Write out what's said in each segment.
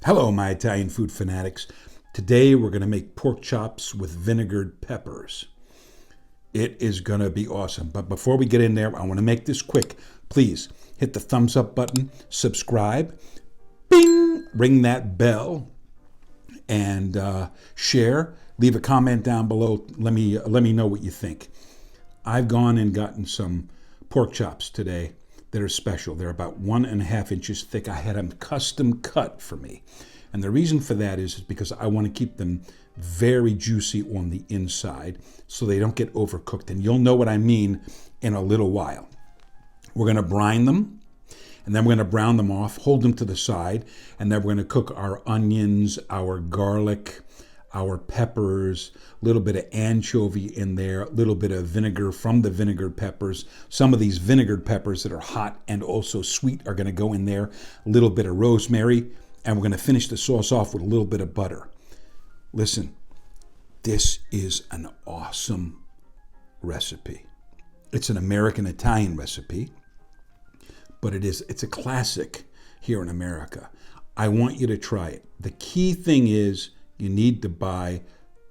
Hello, my Italian food fanatics. Today we're going to make pork chops with vinegared peppers. It is going to be awesome. But before we get in there, I want to make this quick. Please hit the thumbs up button, subscribe, bing, ring that bell, and share. Leave a comment down below. Let me know what you think. I've gone and gotten some pork chops today that are special. They're about 1.5 inches thick. I had them custom cut for me. And the reason for that is because I want to keep them very juicy on the inside so they don't get overcooked. And you'll know what I mean in a little while. We're going to brine them, and then we're going to brown them off, hold them to the side, and then we're going to cook our onions, our garlic, our peppers, a little bit of anchovy in there, a little bit of vinegar from the vinegared peppers. Some of these vinegared peppers that are hot and also sweet are going to go in there, a little bit of rosemary, and we're going to finish the sauce off with a little bit of butter. Listen, this is an awesome recipe. It's an American-Italian recipe, but it's a classic here in America. I want you to try it. The key thing is you need to buy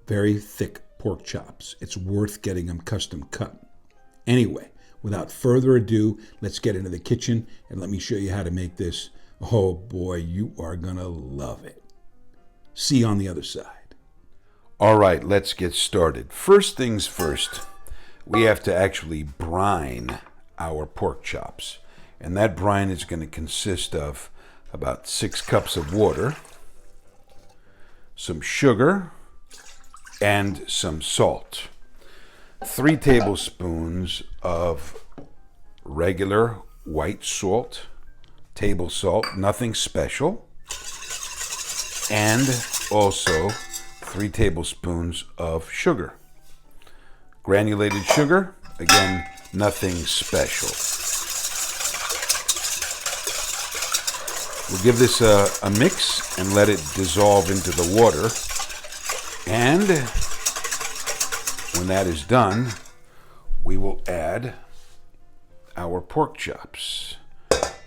very thick pork chops. It's worth getting them custom cut. Anyway, without further ado, let's get into the kitchen and let me show you how to make this. Oh boy, you are gonna love it. See you on the other side. All right, let's get started. First things first, we have to actually brine our pork chops. And that brine is going to consist of about 6 cups of water, some sugar, and some salt. 3 tablespoons of regular white salt, table salt, nothing special. And also 3 tablespoons of sugar. Granulated sugar, again, nothing special. We'll give this a mix and let it dissolve into the water. And when that is done, we will add our pork chops.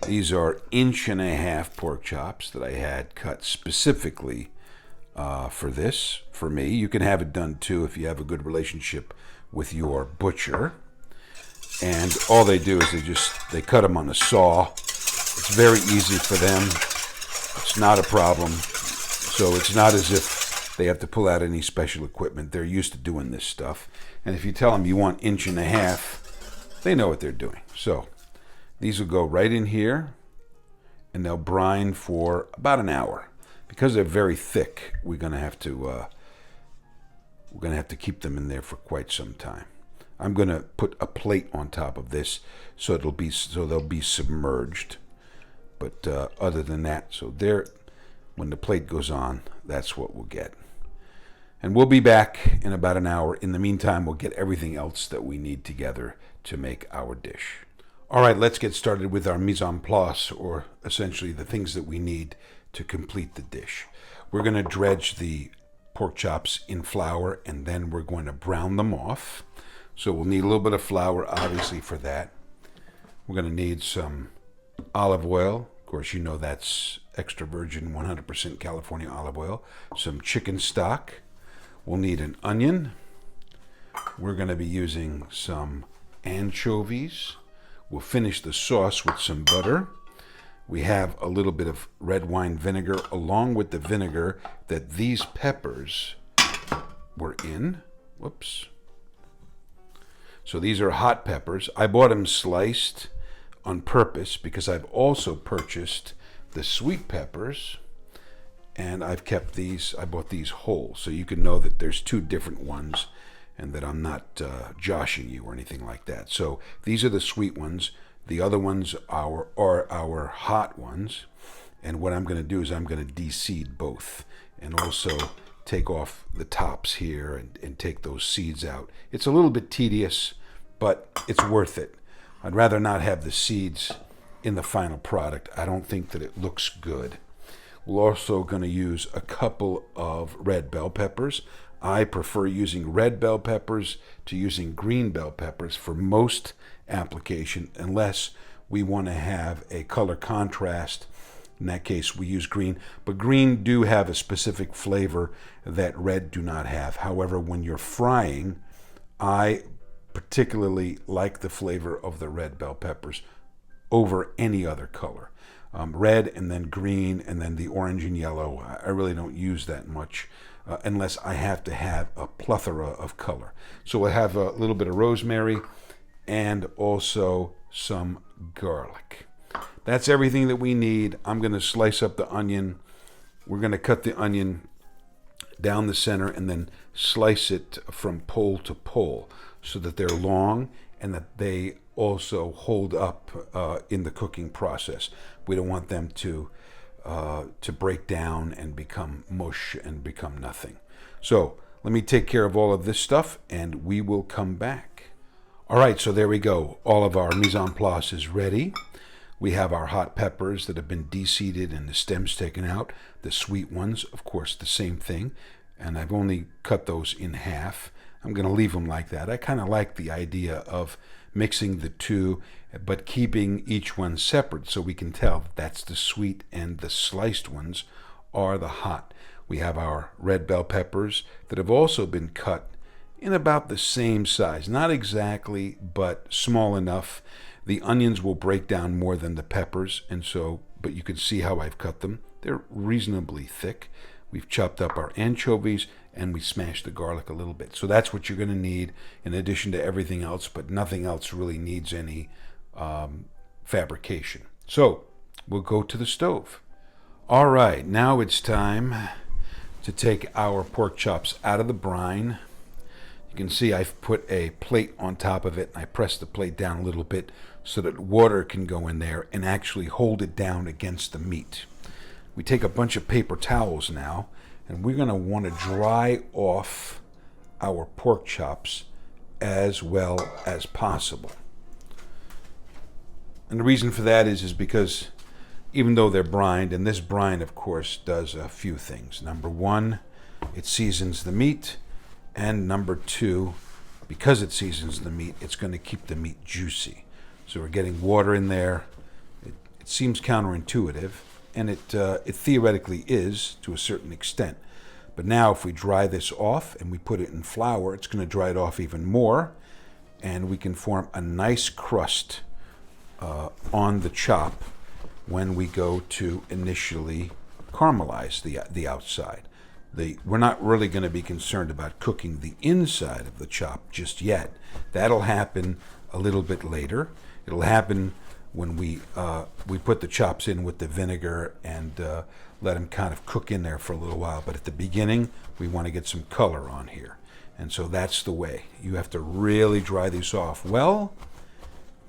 These are 1.5-inch pork chops that I had cut specifically for me. You can have it done too if you have a good relationship with your butcher. And all they do is they cut them on a saw. It's very easy for them. It's not a problem. So it's not as if they have to pull out any special equipment. They're used to doing this stuff. And if you tell them you want 1.5 inches, they know what they're doing. So these will go right in here, and they'll brine for about an hour. Because they're very thick, we're going to have to keep them in there for quite some time. I'm going to put a plate on top of this so they'll be submerged. But other than that, when the plate goes on, that's what we'll get. And we'll be back in about an hour. In the meantime, we'll get everything else that we need together to make our dish. All right, let's get started with our mise en place, or essentially the things that we need to complete the dish. We're going to dredge the pork chops in flour, and then we're going to brown them off. So we'll need a little bit of flour, obviously, for that. We're going to need some olive oil. Of course, you know that's extra virgin, 100% California olive oil. Some chicken stock. We'll need an onion. We're going to be using some anchovies. We'll finish the sauce with some butter. We have a little bit of red wine vinegar along with the vinegar that these peppers were in. Whoops. So these are hot peppers. I bought them sliced on purpose because I've also purchased the sweet peppers, and I've kept these. I bought these whole, so you can know that there's 2 different ones and that I'm not joshing you or anything like that. So these are the sweet ones. The other ones are our hot ones. And what I'm going to do is I'm going to de-seed both and also take off the tops here and take those seeds out. It's a little bit tedious, but it's worth it. I'd rather not have the seeds in the final product. I don't think that it looks good. We're also going to use a couple of red bell peppers. I prefer using red bell peppers to using green bell peppers for most application, unless we want to have a color contrast In that case, we use green. But green do have a specific flavor that red do not have. However, when you're frying, I particularly like the flavor of the red bell peppers over any other color. Red and then green and then the orange and yellow, I really don't use that much unless I have to have a plethora of color. So I have a little bit of rosemary and also some garlic. That's everything that we need. I'm going to slice up the onion. We're going to cut the onion down the center and then slice it from pole to pole so that they're long and that they also hold up in the cooking process. We don't want them to break down and become mush and become nothing. So let me take care of all of this stuff and we will come back. All right, so there we go. All of our mise en place is ready. We have our hot peppers that have been de-seeded and the stems taken out. The sweet ones, of course, the same thing. And I've only cut those in half. I'm going to leave them like that. I kind of like the idea of mixing the two, but keeping each one separate so we can tell that's the sweet and the sliced ones are the hot. We have our red bell peppers that have also been cut in about the same size. Not exactly, but small enough. The onions will break down more than the peppers, and so, but you can see how I've cut them. They're reasonably thick. We've chopped up our anchovies and we smashed the garlic a little bit. So that's what you're going to need in addition to everything else, but nothing else really needs any fabrication. So we'll go to the stove. All right, now it's time to take our pork chops out of the brine. You can see I've put a plate on top of it and I pressed the plate down a little bit so that water can go in there and actually hold it down against the meat. We take a bunch of paper towels now and we're going to want to dry off our pork chops as well as possible. And the reason for that is because even though they're brined, and this brine of course does a few things. Number one, it seasons the meat, and number two, because it seasons the meat, it's going to keep the meat juicy. So we're getting water in there. It seems counterintuitive, and it theoretically is to a certain extent. But now if we dry this off and we put it in flour, it's going to dry it off even more, and we can form a nice crust on the chop when we go to initially caramelize the outside. We're not really going to be concerned about cooking the inside of the chop just yet. That'll happen a little bit later. It'll happen when we put the chops in with the vinegar and let them kind of cook in there for a little while. But at the beginning, we want to get some color on here. And so that's the way. You have to really dry these off well,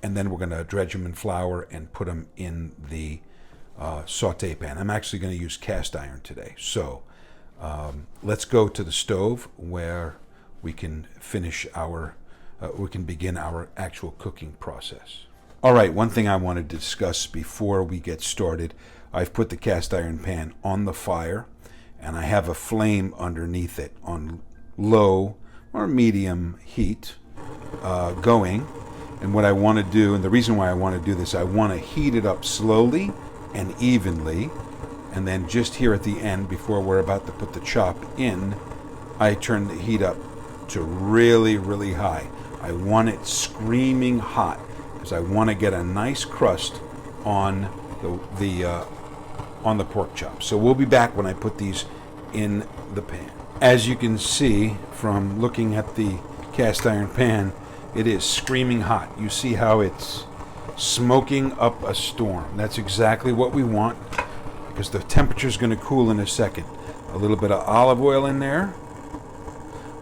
and then we're going to dredge them in flour and put them in the saute pan. I'm actually going to use cast iron today. So let's go to the stove where we can begin our actual cooking process. All right, one thing I wanted to discuss before we get started, I've put the cast iron pan on the fire and I have a flame underneath it on low or medium heat going. And what I want to do, and the reason why I want to do this, I want to heat it up slowly and evenly, and then just here at the end, before we're about to put the chop in, I turn the heat up to really, really high. I want it screaming hot because I want to get a nice crust on the pork chop. So we'll be back when I put these in the pan. As you can see from looking at the cast iron pan, it is screaming hot. You see how it's smoking up a storm. That's exactly what we want because the temperature is going to cool in a second. A little bit of olive oil in there,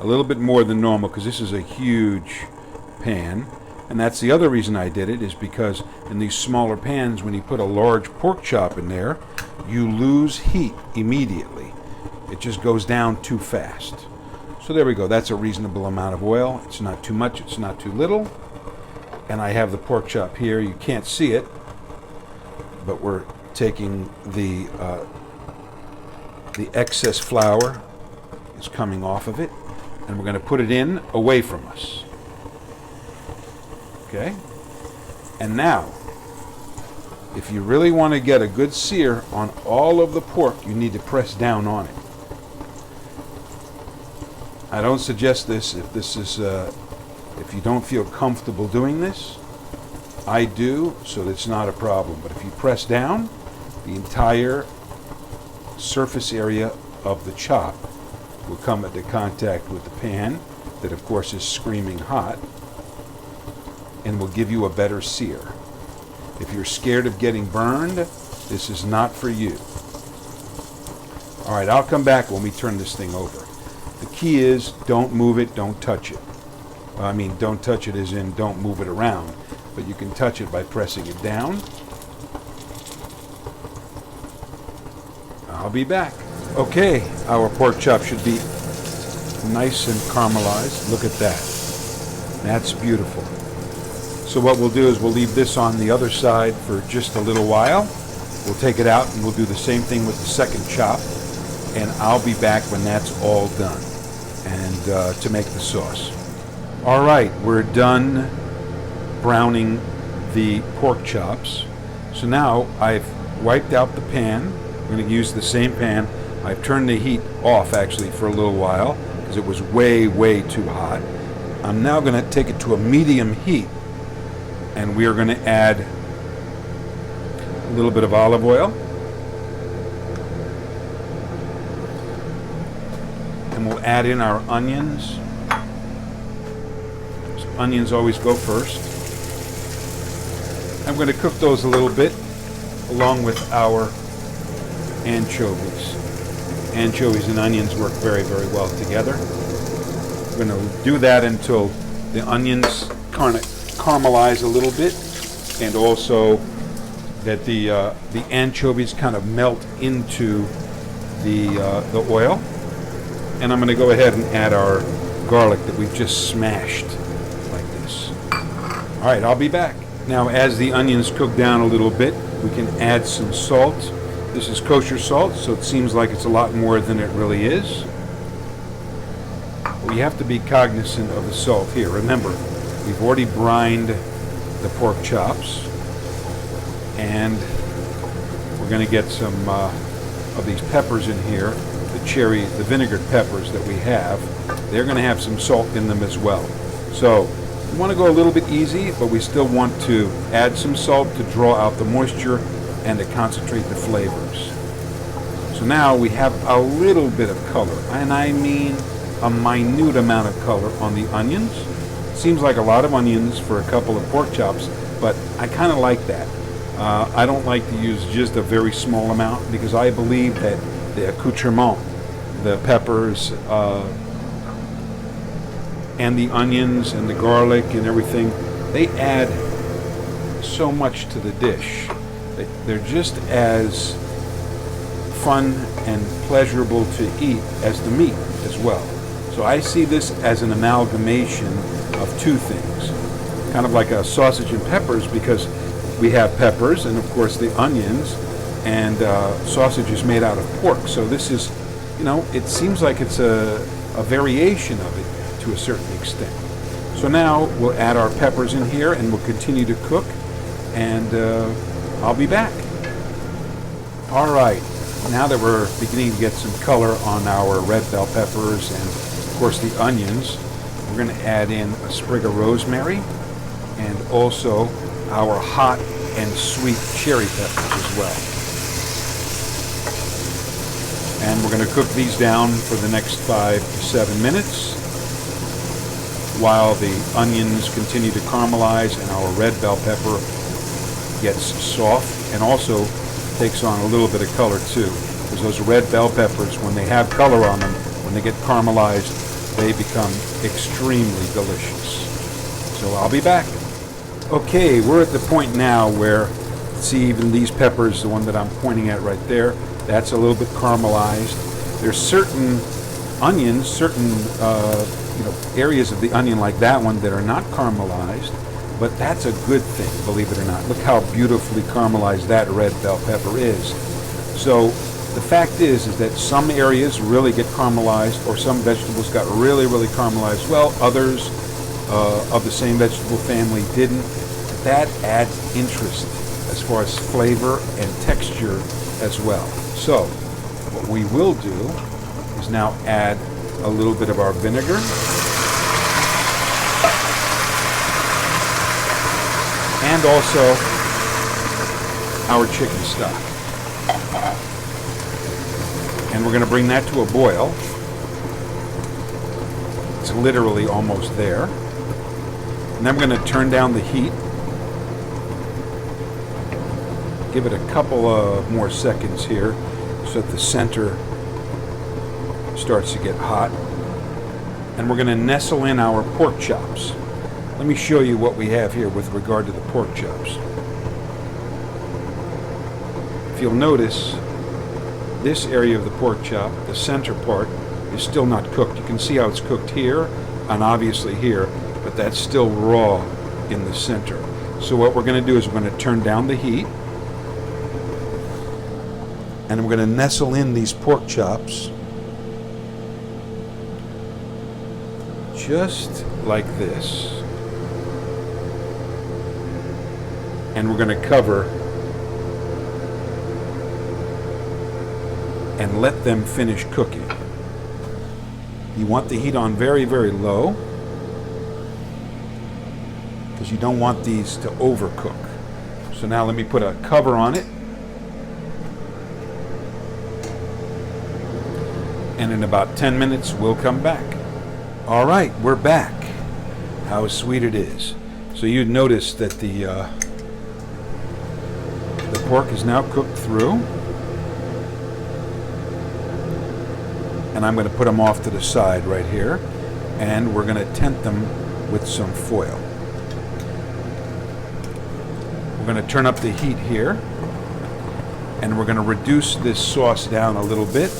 a little bit more than normal because this is a huge pan. And that's the other reason I did it, is because in these smaller pans, when you put a large pork chop in there, you lose heat immediately. It just goes down too fast. So there we go. That's a reasonable amount of oil. It's not too much. It's not too little. And I have the pork chop here. You can't see it, but we're taking the excess flour is coming off of it, and we're going to put it in away from us. Okay? And now if you really want to get a good sear on all of the pork, you need to press down on it. I don't suggest this if you don't feel comfortable doing this. I do, so that's not a problem. But if you press down, the entire surface area of the chop will come into contact with the pan that of course is screaming hot and will give you a better sear. If you're scared of getting burned, this is not for you. Alright, I'll come back when we turn this thing over. The key is don't move it, don't touch it. I mean, don't touch it as in don't move it around, but you can touch it by pressing it down. I'll be back. Okay, our pork chop should be nice and caramelized. Look at that. That's beautiful. So what we'll do is we'll leave this on the other side for just a little while. We'll take it out and we'll do the same thing with the second chop. And I'll be back when that's all done and to make the sauce. All right, we're done browning the pork chops. So now I've wiped out the pan. I'm going to use the same pan. I've turned the heat off actually for a little while because it was way too hot. I'm now going to take it to a medium heat and we are going to add a little bit of olive oil. And we'll add in our onions. So onions always go first. I'm going to cook those a little bit along with our anchovies. Anchovies and onions work very well together. We're going to do that until the onions kind of caramelize a little bit and also that the anchovies kind of melt into the oil. And I'm going to go ahead and add our garlic that we've just smashed like this. All right, I'll be back. Now, as the onions cook down a little bit, we can add some salt. This is kosher salt, so it seems like it's a lot more than it really is. We have to be cognizant of the salt here. Remember, we've already brined the pork chops, and we're going to get some of these peppers in here. The vinegar peppers that we have, they're going to have some salt in them as well. So we want to go a little bit easy, but we still want to add some salt to draw out the moisture and to concentrate the flavors. So now we have a little bit of color, and I mean a minute amount of color on the onions. Seems like a lot of onions for a couple of pork chops, but I kind of like that. I don't like to use just a very small amount because I believe that the accoutrement, the peppers and the onions and the garlic and everything, they add so much to the dish. They're just as fun and pleasurable to eat as the meat as well. So I see this as an amalgamation of two things, kind of like a sausage and peppers, because we have peppers and of course the onions, and sausage is made out of pork. So this is, you know, it seems like it's a variation of it to a certain extent. So now we'll add our peppers in here and we'll continue to cook, and I'll be back. All right, now that we're beginning to get some color on our red bell peppers and of course the onions, we're going to add in a sprig of rosemary and also our hot and sweet cherry peppers as well. And we're going to cook these down for the next 5 to 7 minutes while the onions continue to caramelize and our red bell pepper gets soft and also takes on a little bit of color too. Because those red bell peppers, when they have color on them, when they get caramelized, they become extremely delicious. So I'll be back. Okay, we're at the point now where, see, even these peppers, the one that I'm pointing at right there, that's a little bit caramelized. There's certain onions, certain areas of the onion like that one that are not caramelized, but that's a good thing, believe it or not. Look how beautifully caramelized that red bell pepper is. So the fact is that some areas really get caramelized, or some vegetables got really caramelized well, others of the same vegetable family didn't. That adds interest as far as flavor and texture as well. So what we will do is now add a little bit of our vinegar and also our chicken stock. And we're going to bring that to a boil. It's literally almost there. And then we're going to turn down the heat. Give it a couple of more seconds here so that the center starts to get hot. And we're going to nestle in our pork chops. Let me show you what we have here with regard to the pork chops. If you'll notice, this area of the pork chop, the center part, is still not cooked. You can see how it's cooked here and obviously here, but that's still raw in the center. So what we're going to do is we're going to turn down the heat, and we're going to nestle in these pork chops just like this. And we're going to cover and let them finish cooking. You want the heat on very, very low because you don't want these to overcook. So now let me put a cover on it. And in about 10 minutes, we'll come back. All right, we're back. How sweet it is. So you'd notice that the pork is now cooked through. And I'm going to put them off to the side right here. And we're going to tent them with some foil. We're going to turn up the heat here. And we're going to reduce this sauce down a little bit.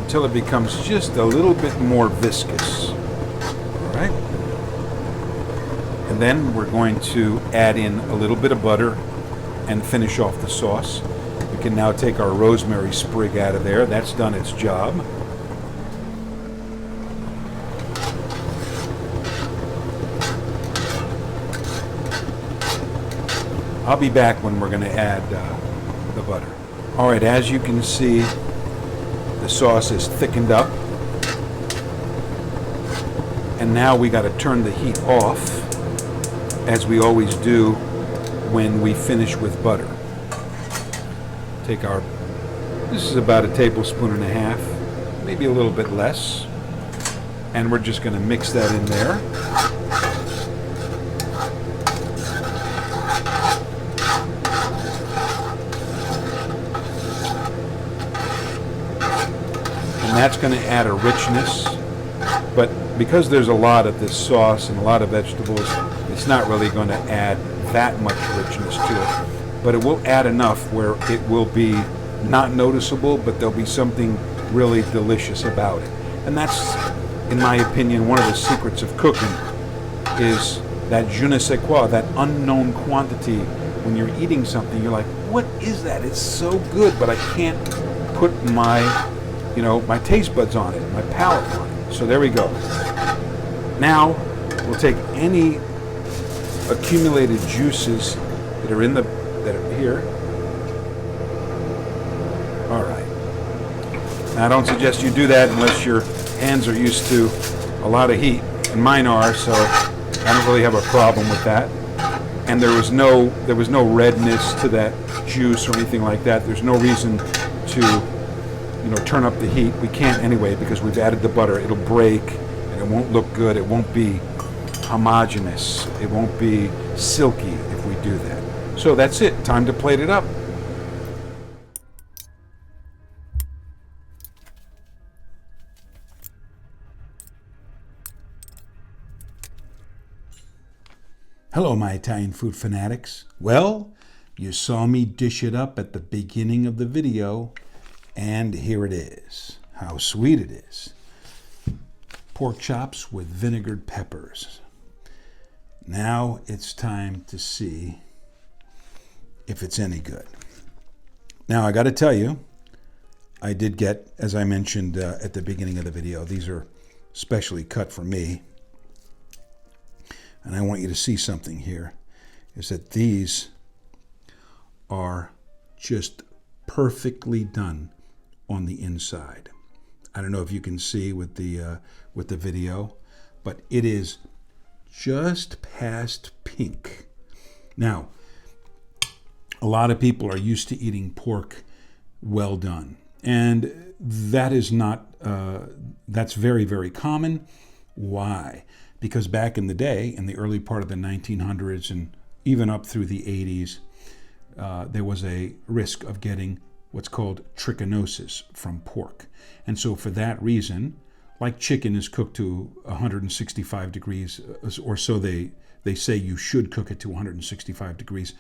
Until it becomes just a little bit more viscous. All right? And then we're going to add in a little bit of butter and finish off the sauce. We can now take our rosemary sprig out of there. That's done its job. I'll be back when we're going to add the butter. All right, as you can see, the sauce is thickened up. And now we got to turn the heat off, as we always do when we finish with butter. Take our, this is about a tablespoon and a half, maybe a little bit less. And we're just going to mix that in there. And that's going to add a richness. But because there's a lot of this sauce and a lot of vegetables, it's not really going to add that much richness to it. But it will add enough where it will be not noticeable, but there'll be something really delicious about it. And that's, in my opinion, one of the secrets of cooking, is that je ne sais quoi, that unknown quantity. When you're eating something, you're like, what is that? It's so good, but I can't put my, my taste buds on it, my palate on it. So there we go. Now, we'll take any accumulated juices that are here. All right. Now, I don't suggest you do that unless your hands are used to a lot of heat, and mine are, so I don't really have a problem with that. And there was no redness to that juice or anything like that. There's no reason to, turn up the heat. We can't anyway because we've added the butter. It'll break, and it won't look good. It won't be homogeneous. It won't be silky if we do that. So that's it. Time to plate it up. Hello, my Italian food fanatics. Well, you saw me dish it up at the beginning of the video, and here it is. How sweet it is. Pork chops with vinegared peppers. Now it's time to see if it's any good. Now, I got to tell you, I did get, as I mentioned at the beginning of the video, these are specially cut for me. And I want you to see something here, is that these are just perfectly done on the inside. I don't know if you can see with the video, but it is just past pink. Now, a lot of people are used to eating pork well done, and that is not, that's very, very common. Why? Because back in the day, in the early part of the 1900s and even up through the 80s, there was a risk of getting what's called trichinosis from pork. And so for that reason, like chicken is cooked to 165 degrees, or so they say you should cook it to 165 degrees,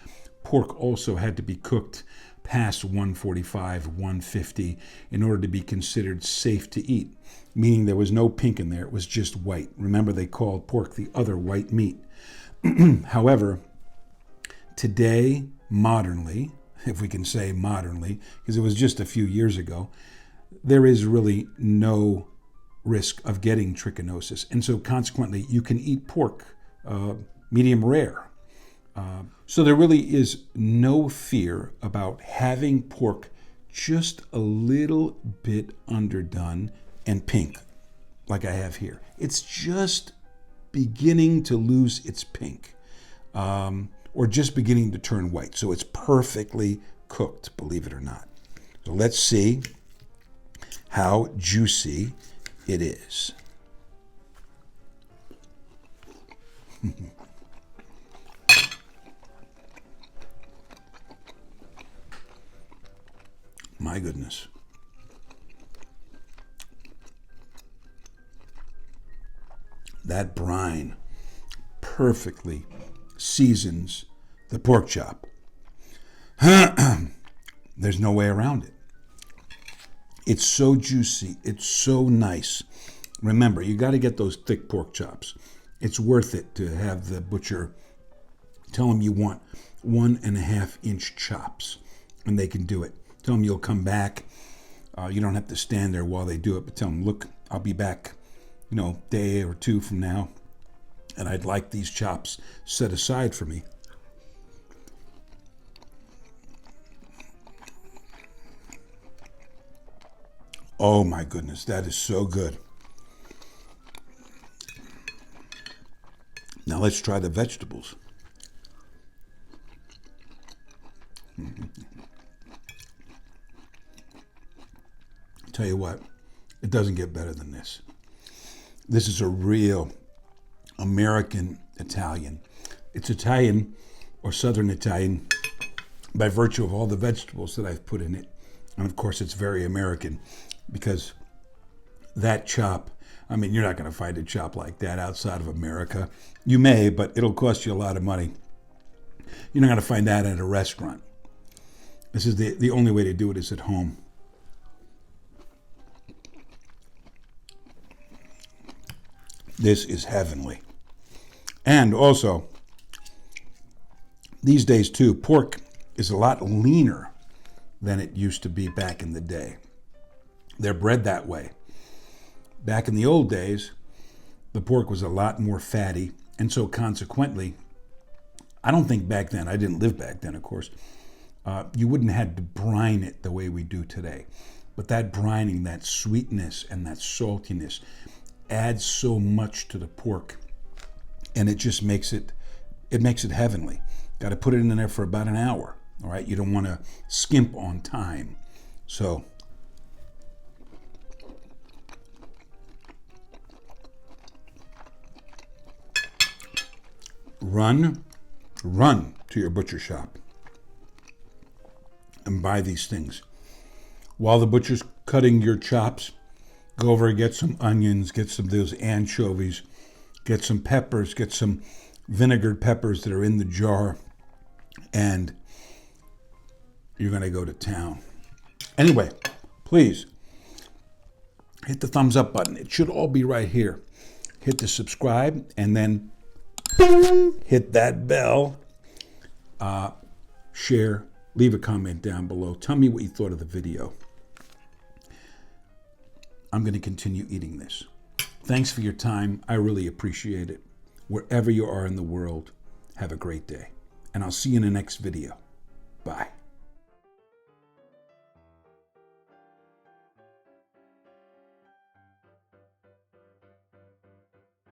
pork also had to be cooked past 145, 150 in order to be considered safe to eat, meaning there was no pink in there, it was just white. Remember, they called pork the other white meat. However, today, modernly, if we can say modernly, because it was just a few years ago, there is really no risk of getting trichinosis. And so consequently, you can eat pork medium rare. So there really is no fear about having pork just a little bit underdone and pink, like I have here. It's just beginning to lose its pink, or just beginning to turn white. So it's perfectly cooked, believe it or not. So let's see how juicy it is. My goodness. That brine perfectly seasons the pork chop. There's no way around it. It's so juicy. It's so nice. Remember, you got to get those thick pork chops. It's worth it to have the butcher tell them you want 1.5-inch chops, and they can do it. Tell them you'll come back. You don't have to stand there while they do it, but tell them, look, I'll be back, day or two from now, and I'd like these chops set aside for me. Oh my goodness, that is so good. Now let's try the vegetables. Tell you what, it doesn't get better than this. This is a real American Italian. It's Italian or Southern Italian by virtue of all the vegetables that I've put in it. And of course, it's very American because that chop, I mean, you're not going to find a chop like that outside of America. You may, but it'll cost you a lot of money. You're not going to find that at a restaurant. This is the only way to do it is at home. This is heavenly. And also, these days too, pork is a lot leaner than it used to be back in the day. They're bred that way. Back in the old days, the pork was a lot more fatty, and so consequently, I don't think back then, I didn't live back then, of course, you wouldn't have had to brine it the way we do today. But that brining, that sweetness and that saltiness adds so much to the pork, and it just makes it heavenly. Got to put it in there for about an hour. All right, you don't want to skimp on time. So run to your butcher shop and buy these things. While the butcher's cutting your chops, go over and get some onions, get some of those anchovies, get some peppers, get some vinegar peppers that are in the jar, and you're going to go to town. Anyway, please hit the thumbs up button. It should all be right here. Hit the subscribe, and then hit that bell. Share, leave a comment down below. Tell me what you thought of the video. I'm going to continue eating this. Thanks for your time. I really appreciate it. Wherever you are in the world, have a great day. And I'll see you in the next video. Bye.